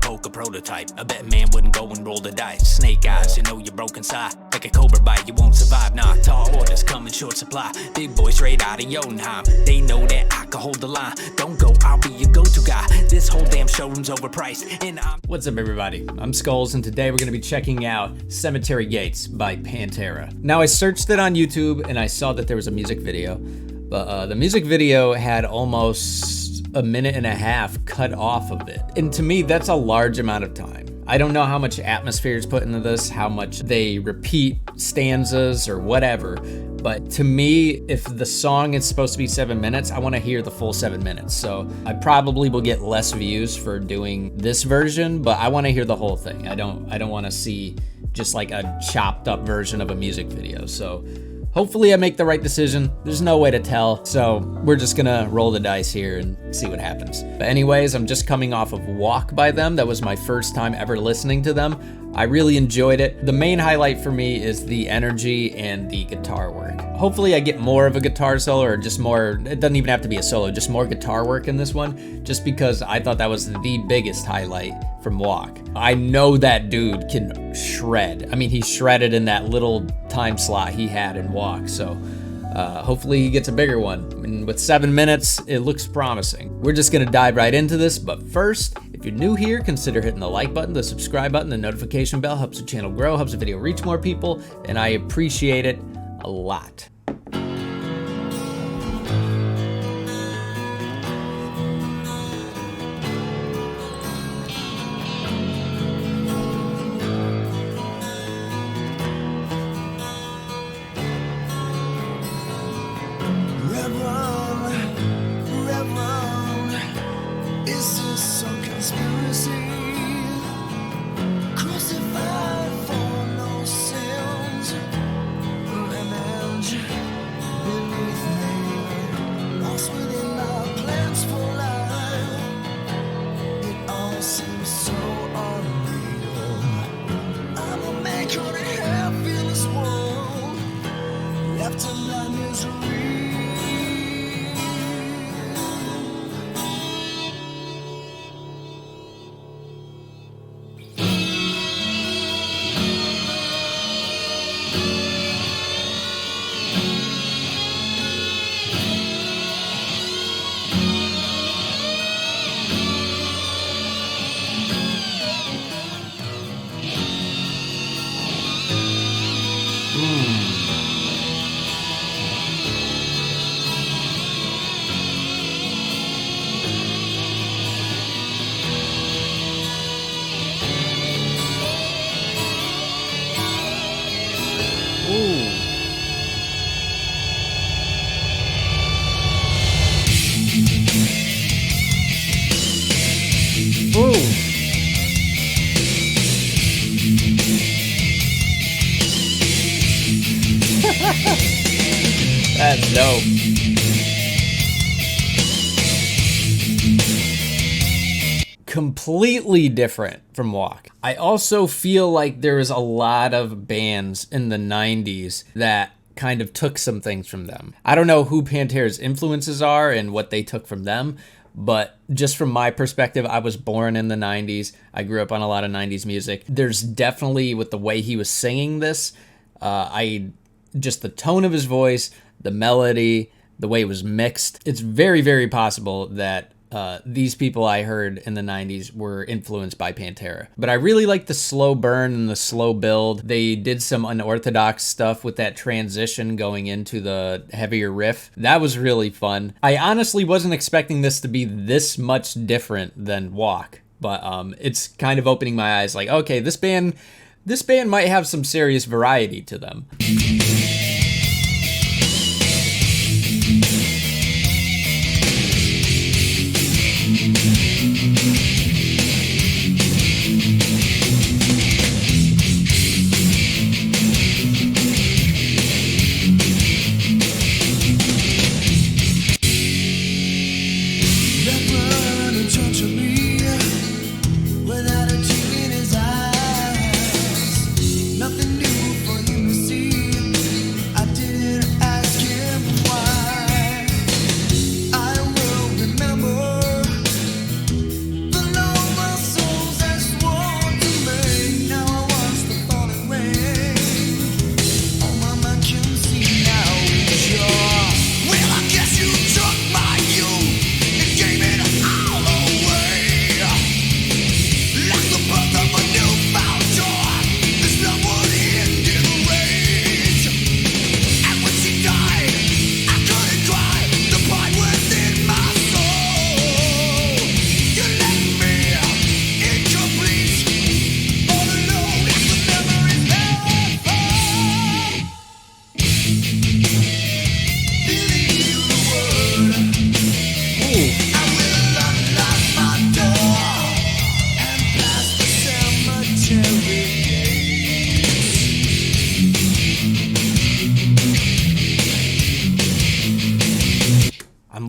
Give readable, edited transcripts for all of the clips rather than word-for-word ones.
poker prototype. I bet man wouldn't go and roll the dice. Snake eyes, you know you're broken side. Like a cobra bite, you won't survive. Nah, tall orders come in short supply. Big boys straight out of Jotunheim. They know that I can hold the line. Don't go, I'll be your go-to guy. This whole damn showroom's overpriced. And What's up, everybody? I'm Skullz, and today we're going to be checking out Cemetary Gates by Pantera. Now, I searched it on YouTube, and I saw that there was a music video. But the music video had almost a minute and a half cut off of it. And to me, that's a large amount of time. I don't know how much atmosphere is put into this, how much they repeat stanzas or whatever. But to me, if the song is supposed to be 7 minutes, I want to hear the full 7 minutes. So I probably will get less views for doing this version, but I want to hear the whole thing. I don't want to see just like a chopped up version of a music video. So hopefully I make the right decision. There's no way to tell, so we're just gonna roll the dice here and see what happens. But anyways, I'm just coming off of Walk by them. That was my first time ever listening to them. I really enjoyed it. The main highlight for me is the energy and the guitar work. Hopefully I get more of a guitar solo, or just more, it doesn't even have to be a solo, just more guitar work in this one, just because I thought that was the biggest highlight from Walk. I know that dude can shred. I mean, he shredded in that little time slot he had in Walk, so hopefully he gets a bigger one. And with 7 minutes, it looks promising. We're just gonna dive right into this, but first, if you're new here, consider hitting the like button, the subscribe button, the notification bell. Helps the channel grow, helps the video reach more people, and I appreciate it a lot. That's dope. Completely different from Walk. I also feel like there was a lot of bands in the 90s that kind of took some things from them. I don't know who Pantera's influences are and what they took from them, but just from my perspective, I was born in the 90s. I grew up on a lot of 90s music. There's definitely, with the way he was singing this, just the tone of his voice, the melody, the way it was mixed. It's very, very possible that these people I heard in the 90s were influenced by Pantera. But I really like the slow burn and the slow build. They did some unorthodox stuff with that transition going into the heavier riff. That was really fun. I honestly wasn't expecting this to be this much different than Walk, but it's kind of opening my eyes like, okay, this band might have some serious variety to them. Nothing new for you to see.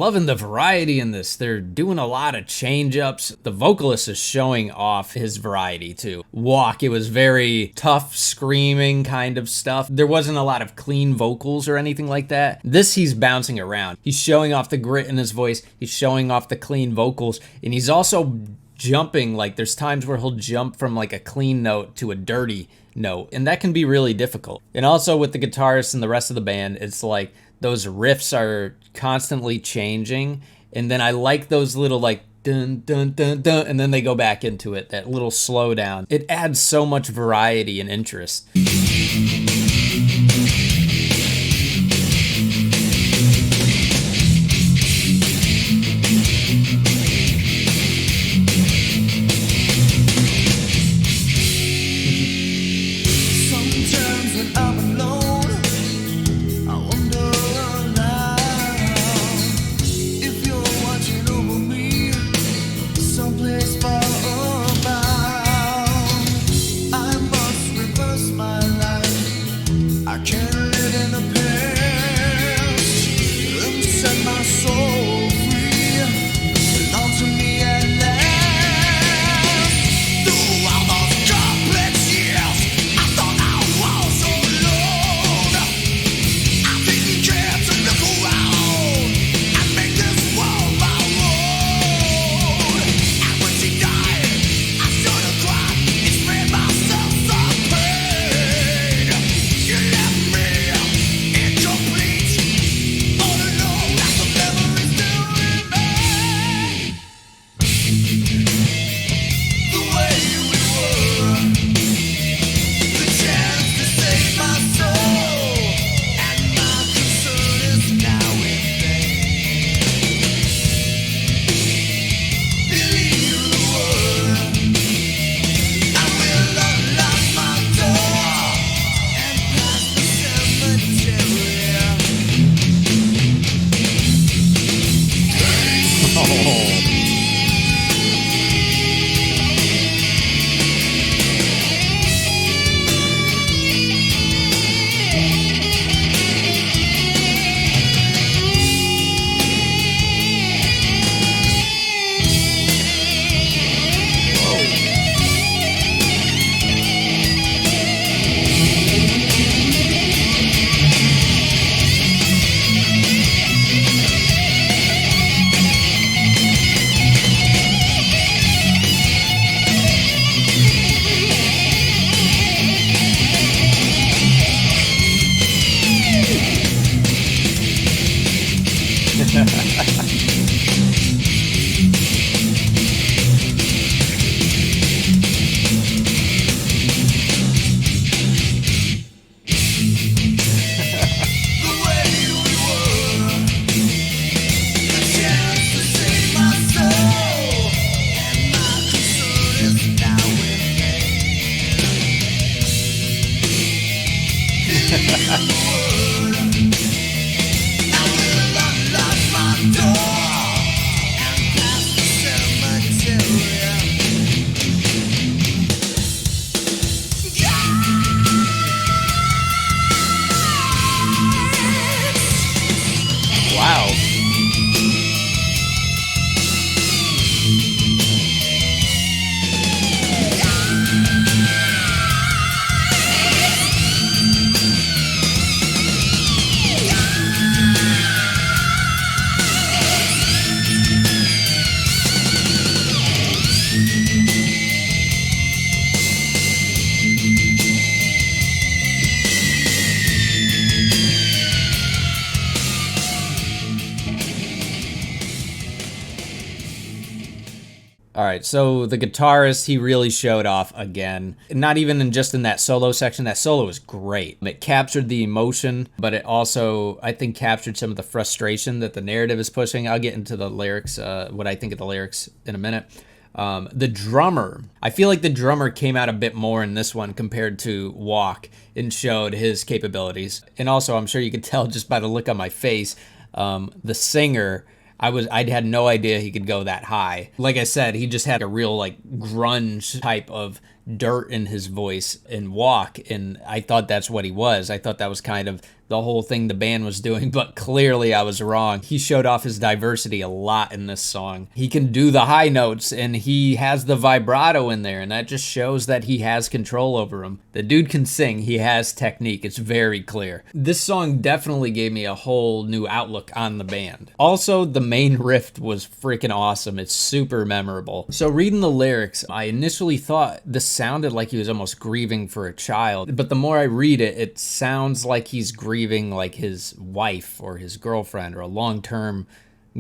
loving the variety in this. They're doing a lot of change ups. The vocalist is showing off his variety too. Walk, it was very tough, screaming kind of stuff. There wasn't a lot of clean vocals or anything like that. This, he's bouncing around. He's showing off the grit in his voice. He's showing off the clean vocals. And he's also jumping. Like, there's times where he'll jump from like a clean note to a dirty note. And that can be really difficult. And also with the guitarist and the rest of the band, it's like those riffs are constantly changing. And then I like those little like dun dun dun dun, and then they go back into it, that little slowdown. It adds so much variety and interest. All right, so the guitarist, he really showed off again. Not even just in that solo section. That solo was great. It captured the emotion, but it also, I think, captured some of the frustration that the narrative is pushing. I'll get into the lyrics, what I think of the lyrics in a minute. The drummer, I feel like the drummer came out a bit more in this one compared to Walk and showed his capabilities. And also, I'm sure you could tell just by the look on my face, the singer, I had no idea he could go that high. Like I said, he just had a real like grunge type of dirt in his voice and walk, and I thought that's what he was. I thought that was kind of the whole thing the band was doing, but clearly I was wrong. He showed off his diversity a lot in this song. He can do the high notes, and he has the vibrato in there, and that just shows that he has control over him. The dude can sing. He has technique. It's very clear. This song definitely gave me a whole new outlook on the band. Also, the main riff was freaking awesome. It's super memorable. So reading the lyrics, I initially thought this sounded like he was almost grieving for a child, but the more I read it, it sounds like he's grieving like his wife or his girlfriend or a long-term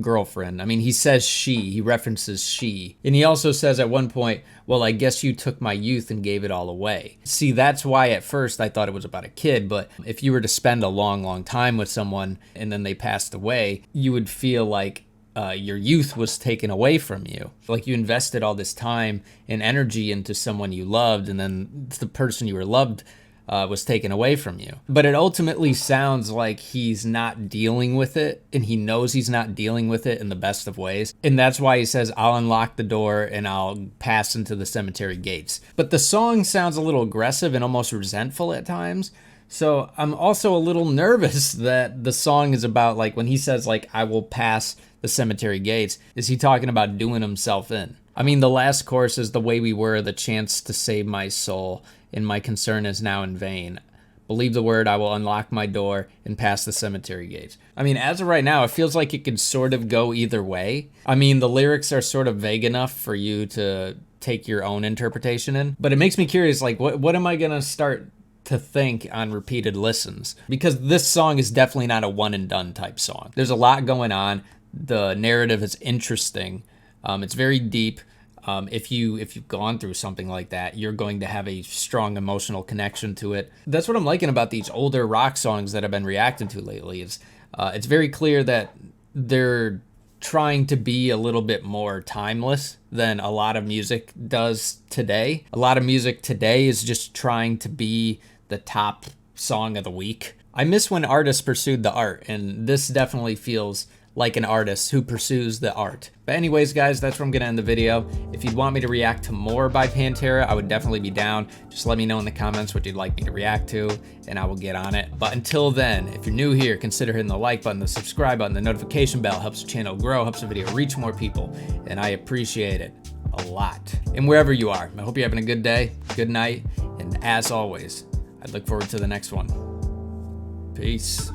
girlfriend. I mean, he says she, he references she. And he also says at one point, well, I guess you took my youth and gave it all away. See, that's why at first I thought it was about a kid, but if you were to spend a long, long time with someone and then they passed away, you would feel like your youth was taken away from you. Like you invested all this time and energy into someone you loved, and then the person you were loved was taken away from you. But it ultimately sounds like he's not dealing with it, and he knows he's not dealing with it in the best of ways. And that's why he says, I'll unlock the door and I'll pass into the cemetery gates. But the song sounds a little aggressive and almost resentful at times. So I'm also a little nervous that the song is about, like, when he says, like, I will pass the cemetery gates, is he talking about doing himself in? I mean, the last chorus is the way we were, the chance to save my soul, and my concern is now in vain. Believe the word, I will unlock my door and pass the cemetery gates. I mean, as of right now, it feels like it could sort of go either way. I mean, the lyrics are sort of vague enough for you to take your own interpretation in, but it makes me curious, like, what am I gonna start to think on repeated listens? Because this song is definitely not a one and done type song. There's a lot going on. The narrative is interesting. It's very deep. If you've gone through something like that, you're going to have a strong emotional connection to it. That's what I'm liking about these older rock songs that I've been reacting to lately. It's very clear that they're trying to be a little bit more timeless than a lot of music does today. A lot of music today is just trying to be the top song of the week. I miss when artists pursued the art, and this definitely feels like an artist who pursues the art. But anyways, guys, that's where I'm gonna end the video. If you'd want me to react to more by Pantera, I would definitely be down. Just let me know in the comments what you'd like me to react to, and I will get on it. But until then, if you're new here, consider hitting the like button, the subscribe button, the notification bell. Helps the channel grow, helps the video reach more people, and I appreciate it a lot. And wherever you are, I hope you're having a good day, good night, and as always, I look forward to the next one. Peace.